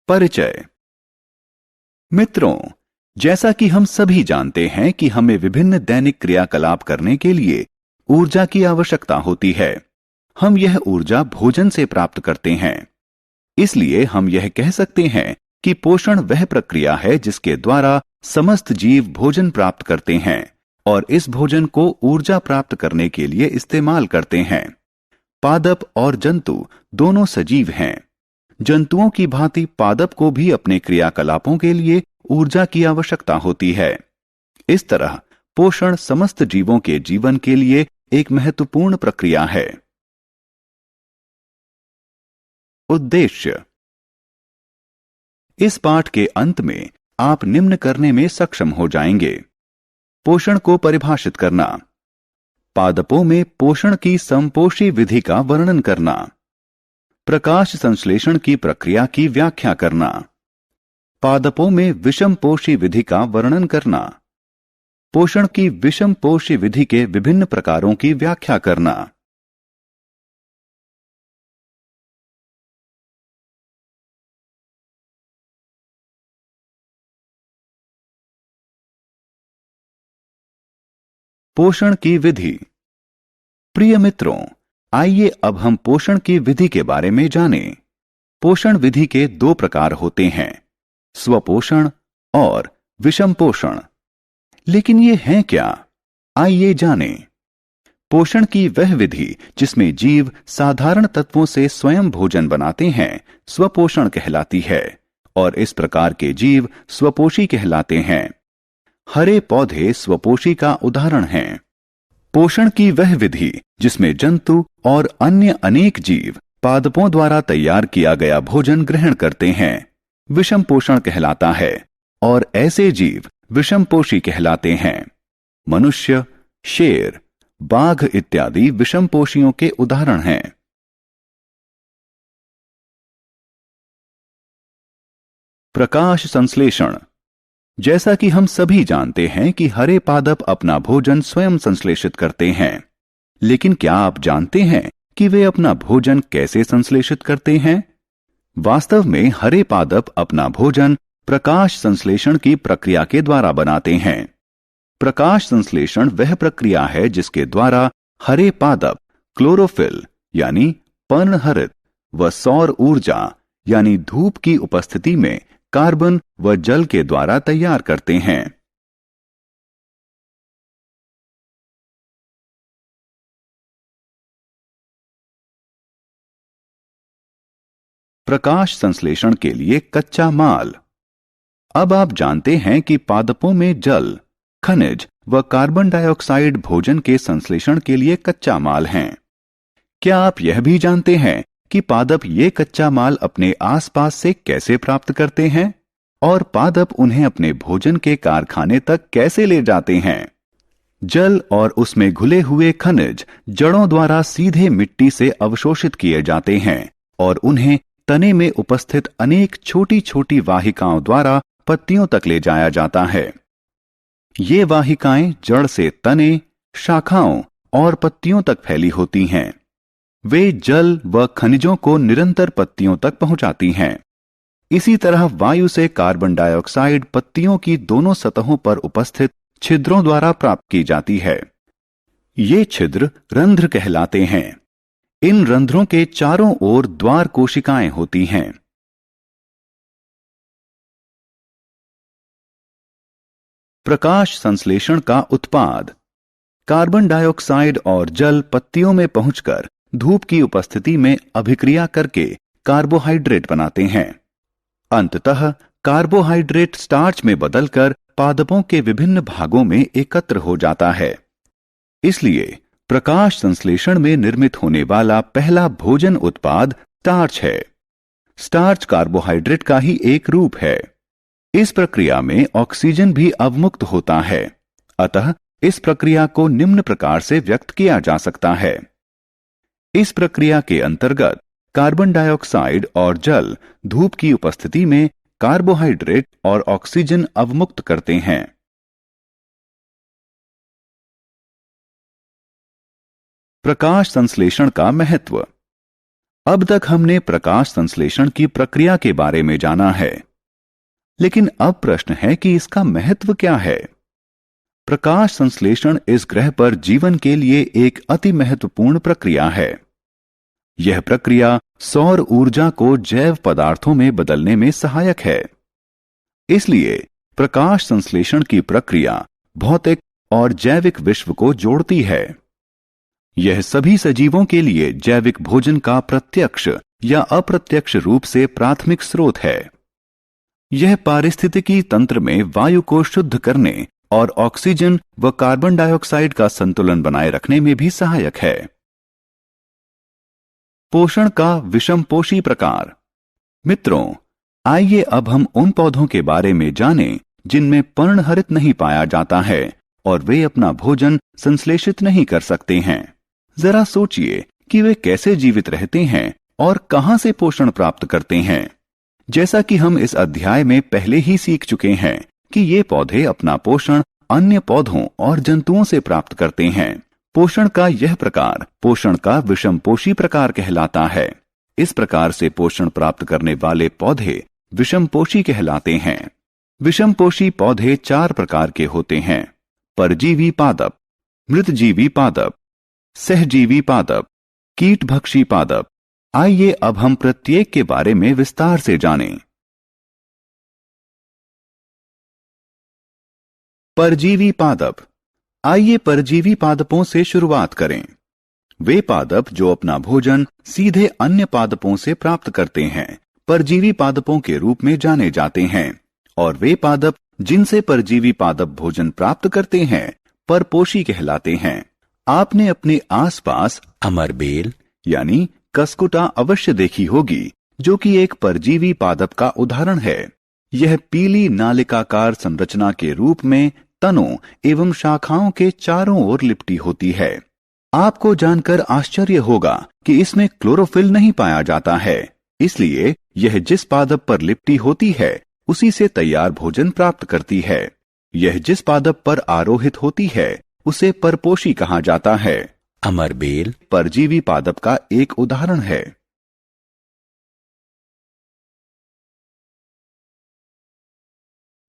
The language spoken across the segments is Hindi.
परिचय। मित्रों, जैसा कि हम सभी जानते हैं कि हमें विभिन्न दैनिक क्रियाकलाप करने के लिए ऊर्जा की आवश्यकता होती है। हम यह ऊर्जा भोजन से प्राप्त करते हैं। इसलिए हम यह कह सकते हैं कि पोषण वह प्रक्रिया है जिसके द्वारा समस्त जीव भोजन प्राप्त करते हैं और इस भोजन को ऊर्जा प्राप्त करने के लिए इस्तेमाल करते हैं। पादप और जंतु दोनों सजीव हैं। जंतुओं की भांति पादप को भी अपने क्रियाकलापों के लिए ऊर्जा की आवश्यकता होती है। इस तरह पोषण समस्त जीवों के जीवन के लिए एक महत्वपूर्ण प्रक्रिया है। उद्देश्य। इस पाठ के अंत में आप निम्न करने में सक्षम हो जाएंगे। पोषण को परिभाषित करना, पादपों में पोषण की समपोषी विधि का वर्णन करना, प्रकाश संश्लेषण की प्रक्रिया की व्याख्या करना, पादपों में विषमपोषी विधि का वर्णन करना, पोषण की विषमपोषी विधि के विभिन्न प्रकारों की व्याख्या करना। पोषण की विधि। प्रिय मित्रों, आइए अब हम पोषण की विधि के बारे में जानें। पोषण विधि के दो प्रकार होते हैं, स्वपोषण और विषम पोषण। लेकिन ये हैं क्या? आइए जानें। पोषण की वह विधि जिसमें जीव साधारण तत्वों से स्वयं भोजन बनाते हैं स्वपोषण कहलाती है और इस प्रकार के जीव स्वपोषी कहलाते हैं। हरे पौधे स्वपोषी का उदाहरण हैं। पोषण की वह विधि जिसमें जंतु और अन्य अनेक जीव पादपों द्वारा तैयार किया गया भोजन ग्रहण करते हैं विषम पोषण कहलाता है और ऐसे जीव विषमपोषी कहलाते हैं। मनुष्य, शेर, बाघ इत्यादि विषमपोषियों के उदाहरण हैं। प्रकाश संश्लेषण। जैसा कि हम सभी जानते हैं कि हरे पादप अपना भोजन स्वयं संश्लेषित करते हैं, लेकिन क्या आप जानते हैं कि वे अपना भोजन कैसे संश्लेषित करते हैं? वास्तव में हरे पादप अपना भोजन प्रकाश संश्लेषण की प्रक्रिया के द्वारा बनाते हैं। प्रकाश संश्लेषण वह प्रक्रिया है जिसके द्वारा हरे पादप क्लोरोफिल यानी पर्णहरित व सौर ऊर्जा यानी धूप की उपस्थिति में कार्बन व जल के द्वारा तैयार करते हैं। प्रकाश संश्लेषण के लिए कच्चा माल। अब आप जानते हैं कि पादपों में जल, खनिज व कार्बन डाइऑक्साइड भोजन के संश्लेषण के लिए कच्चा माल हैं। क्या आप यह भी जानते हैं कि पादप ये कच्चा माल अपने आसपास से कैसे प्राप्त करते हैं और पादप उन्हें अपने भोजन के कारखाने तक कैसे ले जाते हैं? जल और उसमें घुले हुए खनिज जड़ों द्वारा सीधे मिट्टी से अवशोषित किए जाते हैं और उन्हें तने में उपस्थित अनेक छोटी छोटी वाहिकाओं द्वारा पत्तियों तक ले जाया जाता है। ये वाहिकाएं जड़ से तने, शाखाओं और पत्तियों तक फैली होती हैं। वे जल व खनिजों को निरंतर पत्तियों तक पहुंचाती हैं। इसी तरह वायु से कार्बन डाइऑक्साइड पत्तियों की दोनों सतहों पर उपस्थित छिद्रों द्वारा प्राप्त की जाती है। ये छिद्र रंध्र कहलाते हैं। इन रंध्रों के चारों ओर द्वार कोशिकाएं होती हैं। प्रकाश संश्लेषण का उत्पाद। कार्बन डाइऑक्साइड और जल पत्तियों में पहुंचकर धूप की उपस्थिति में अभिक्रिया करके कार्बोहाइड्रेट बनाते हैं। अंततः कार्बोहाइड्रेट स्टार्च में बदलकर पादपों के विभिन्न भागों में एकत्र हो जाता है। इसलिए प्रकाश संश्लेषण में निर्मित होने वाला पहला भोजन उत्पाद स्टार्च है। स्टार्च कार्बोहाइड्रेट का ही एक रूप है। इस प्रक्रिया में ऑक्सीजन भी अवमुक्त होता है। अतः इस प्रक्रिया को निम्न प्रकार से व्यक्त किया जा सकता है। इस प्रक्रिया के अंतर्गत कार्बन डाइऑक्साइड और जल धूप की उपस्थिति में कार्बोहाइड्रेट और ऑक्सीजन अवमुक्त करते हैं। प्रकाश संश्लेषण का महत्व। अब तक हमने प्रकाश संश्लेषण की प्रक्रिया के बारे में जाना है, लेकिन अब प्रश्न है कि इसका महत्व क्या है। प्रकाश संश्लेषण इस ग्रह पर जीवन के लिए एक अति महत्वपूर्ण प्रक्रिया है। यह प्रक्रिया सौर ऊर्जा को जैव पदार्थों में बदलने में सहायक है। इसलिए प्रकाश संश्लेषण की प्रक्रिया भौतिक और जैविक विश्व को जोड़ती है। यह सभी सजीवों के लिए जैविक भोजन का प्रत्यक्ष या अप्रत्यक्ष रूप से प्राथमिक स्रोत है। यह पारिस्थितिकी तंत्र में वायु को शुद्ध करने और ऑक्सीजन व कार्बन डाइऑक्साइड का संतुलन बनाए रखने में भी सहायक है। पोषण का विषमपोषी प्रकार। मित्रों, आइए अब हम उन पौधों के बारे में जानें जिनमें पर्णहरित नहीं पाया जाता है और वे अपना भोजन संश्लेषित नहीं कर सकते हैं। जरा सोचिए कि वे कैसे जीवित रहते हैं और कहां से पोषण प्राप्त करते हैं। जैसा कि हम इस अध्याय में पहले ही सीख चुके हैं कि ये पौधे अपना पोषण अन्य पौधों और जंतुओं से प्राप्त करते हैं। पोषण का यह प्रकार पोषण का विषमपोषी प्रकार कहलाता है। इस प्रकार से पोषण प्राप्त करने वाले पौधे विषमपोषी कहलाते हैं। विषमपोषी पौधे 4 प्रकार के होते हैं: परजीवी पादप, मृतजीवी पादप, सहजीवी पादप, कीटभक्षी पादप। आइए अब हम प्रत्येक के बारे में विस्तार से जानें। परजीवी पादप। आइए परजीवी पादपों से शुरुआत करें। वे पादप जो अपना भोजन सीधे अन्य पादपों से प्राप्त करते हैं परजीवी पादपों के रूप में जाने जाते हैं, और वे पादप जिनसे परजीवी पादप भोजन प्राप्त करते हैं परपोषी कहलाते हैं। आपने अपने आसपास अमरबेल यानी कसकुटा अवश्य देखी होगी, जो कि एक परजीवी पादप का उदाहरण है। यह पीली नालिकाकार संरचना के रूप में तनों एवं शाखाओं के चारों ओर लिपटी होती है। आपको जानकर आश्चर्य होगा कि इसमें क्लोरोफिल नहीं पाया जाता है, इसलिए यह जिस पादप पर लिपटी होती है उसी से तैयार भोजन प्राप्त करती है। यह जिस पादप पर आरोहित होती है उसे परपोषी कहा जाता है। अमरबेल परजीवी पादप का एक उदाहरण है।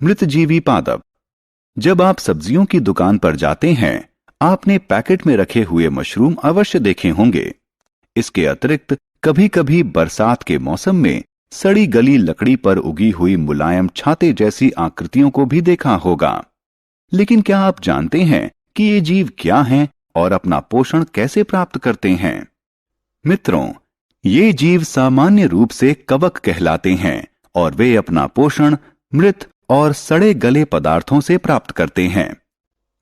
मृतजीवी पादप। जब आप सब्जियों की दुकान पर जाते हैं, आपने पैकेट में रखे हुए मशरूम अवश्य देखे होंगे। इसके अतिरिक्त कभी कभी बरसात के मौसम में सड़ी गली लकड़ी पर उगी हुई मुलायम छाते जैसी आकृतियों को भी देखा होगा। लेकिन क्या आप जानते हैं कि ये जीव क्या हैं और अपना पोषण कैसे प्राप्त करते हैं? मित्रों, ये जीव सामान्य रूप से कवक कहलाते हैं और वे अपना पोषण मृत और सड़े गले पदार्थों से प्राप्त करते हैं।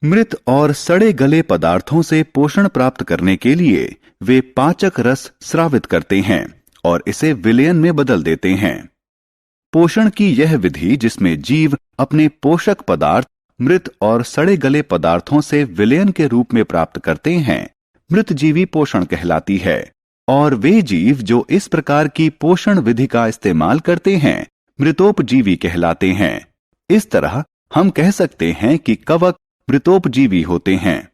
मृत और सड़े गले पदार्थों से पोषण प्राप्त करने के लिए वे पाचक रस स्रावित करते हैं और इसे विलयन में बदल देते हैं। पोषण की यह विधि जिसमें जीव अपने पोषक पदार्थ मृत और सड़े गले पदार्थों से विलयन के रूप में प्राप्त करते हैं, मृतजीवी पोषण कहलाती है। और वे जीव जो इस प्रकार की पोषण विधि का इस्तेमाल करते हैं मृतोपजीवी कहलाते हैं। इस तरह हम कह सकते हैं कि कवक मृतोपजीवी होते हैं।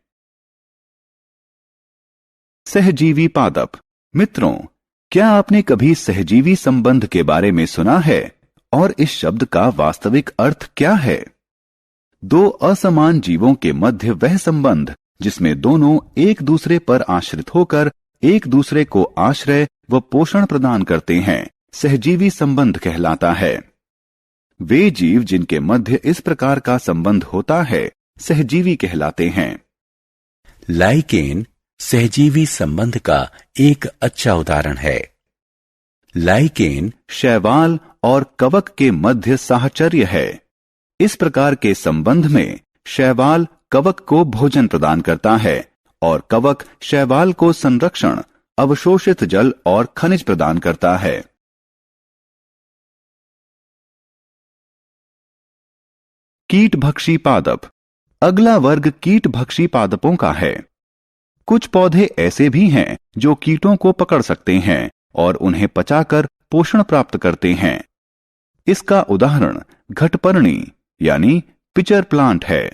सहजीवी पादप। मित्रों, क्या आपने कभी सहजीवी संबंध के बारे में सुना है और इस शब्द का वास्तविक अर्थ क्या है? 2 असमान जीवों के मध्य वह संबंध जिसमें दोनों एक दूसरे पर आश्रित होकर एक दूसरे को आश्रय व पोषण प्रदान करते हैं सहजीवी संबंध कहलाता है। वे जीव जिनके मध्य इस प्रकार का संबंध होता है सहजीवी कहलाते हैं। लाइकेन सहजीवी संबंध का एक अच्छा उदाहरण है। लाइकेन शैवाल और कवक के मध्य साहचर्य है। इस प्रकार के संबंध में शैवाल कवक को भोजन प्रदान करता है और कवक शैवाल को संरक्षण, अवशोषित जल और खनिज प्रदान करता है। कीटभक्षी पादप। अगला वर्ग कीटभक्षी पादपों का है। कुछ पौधे ऐसे भी हैं जो कीटों को पकड़ सकते हैं और उन्हें पचाकर पोषण प्राप्त करते हैं। इसका उदाहरण घटपर्णी यानी पिचर प्लांट है।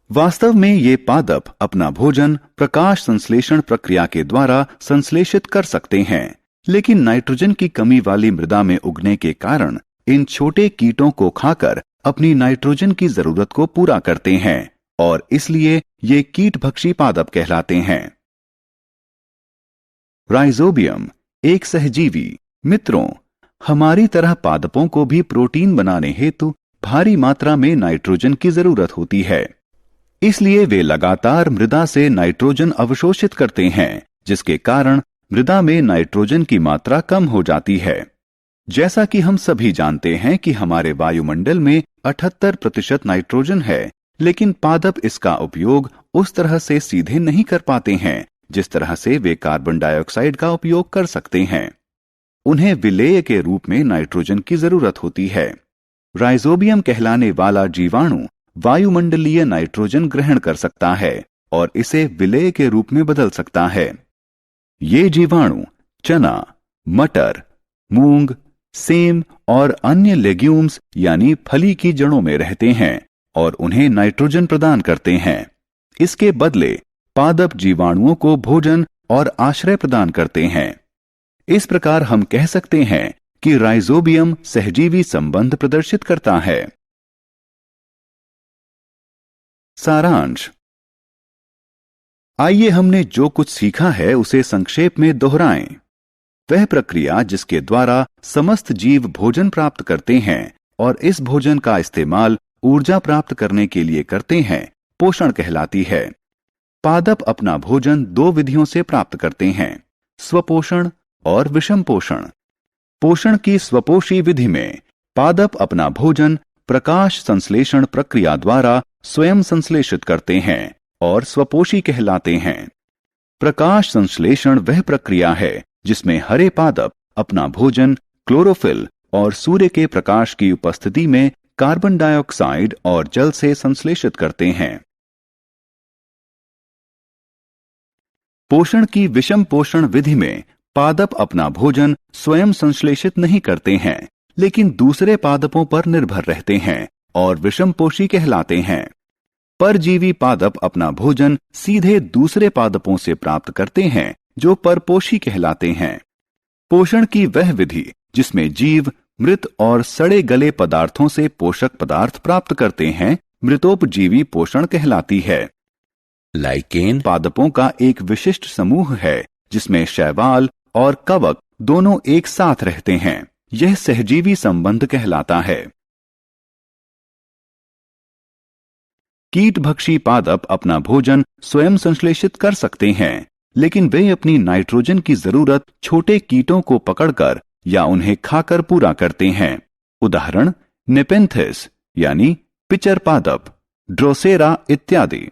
वास्तव में ये पादप अपना भोजन प्रकाश संश्लेषण प्रक्रिया के द्वारा संश्लेषित कर सकते हैं। लेकिन नाइट्रोजन की कमी वाली मृदा में उगने के कारण इन छोटे कीटों को खाकर अपनी नाइट्रोजन की जरूरत को पूरा करते हैं और इसलिए ये कीटभक्षी पादप कहलाते हैं। राइजोबियम एक सहजीवी। मित्रों, हमारी तरह पादपों को भी प्रोटीन बनाने हेतु भारी मात्रा में नाइट्रोजन की जरूरत होती है। इसलिए वे लगातार मृदा से नाइट्रोजन अवशोषित करते हैं, जिसके कारण मृदा में नाइट्रोजन की मात्रा कम हो जाती है। जैसा कि हम सभी जानते हैं कि हमारे वायुमंडल में 78% नाइट्रोजन है, लेकिन पादप इसका उपयोग उस तरह से सीधे नहीं कर पाते हैं जिस तरह से वे कार्बन डाइऑक्साइड का उपयोग कर सकते हैं। उन्हें विलेय के रूप में नाइट्रोजन की जरूरत होती है। राइजोबियम कहलाने वाला जीवाणु वायुमंडलीय नाइट्रोजन ग्रहण कर सकता है और इसे विलेय के रूप में बदल सकता है। ये जीवाणु चना, मटर, मूंग, सेम और अन्य लेग्यूम्स यानी फली की जड़ों में रहते हैं और उन्हें नाइट्रोजन प्रदान करते हैं। इसके बदले पादप जीवाणुओं को भोजन और आश्रय प्रदान करते हैं। इस प्रकार हम कह सकते हैं कि राइजोबियम सहजीवी संबंध प्रदर्शित करता है। सारांश। आइए हमने जो कुछ सीखा है उसे संक्षेप में दोहराएं। वह प्रक्रिया जिसके द्वारा समस्त जीव भोजन प्राप्त करते हैं और इस भोजन का इस्तेमाल ऊर्जा प्राप्त करने के लिए करते हैं, पोषण कहलाती है। पादप अपना भोजन 2 विधियों से प्राप्त करते हैं, स्वपोषण और विषम पोषण। पोषण की स्वपोषी विधि में पादप अपना भोजन प्रकाश संश्लेषण प्रक्रिया द्वारा स्वयं संश्लेषित करते हैं और स्वपोषी कहलाते हैं। प्रकाश संश्लेषण वह प्रक्रिया है जिसमें हरे पादप अपना भोजन क्लोरोफिल और सूर्य के प्रकाश की उपस्थिति में कार्बन डाइऑक्साइड और जल से संश्लेषित करते हैं। पोषण की विषम पोषण विधि में पादप अपना भोजन स्वयं संश्लेषित नहीं करते हैं, लेकिन दूसरे पादपों पर निर्भर रहते हैं और विषम पोषी कहलाते हैं। परजीवी पादप अपना भोजन सीधे दूसरे पादपों से प्राप्त करते हैं जो परपोषी कहलाते हैं। पोषण की वह विधि जिसमें जीव मृत और सड़े गले पदार्थों से पोषक पदार्थ प्राप्त करते हैं, मृतोपजीवी पोषण कहलाती है। लाइकेन पादपों का एक विशिष्ट समूह है जिसमें शैवाल और कवक दोनों एक साथ रहते हैं। यह सहजीवी संबंध कहलाता है। कीटभक्षी पादप अपना भोजन स्वयं संश्लेषित कर सकते हैं, लेकिन वे अपनी नाइट्रोजन की जरूरत छोटे कीटों को पकड़कर या उन्हें खाकर पूरा करते हैं। उदाहरण नेपेंथिस यानी पिचर पादप, ड्रोसेरा इत्यादि।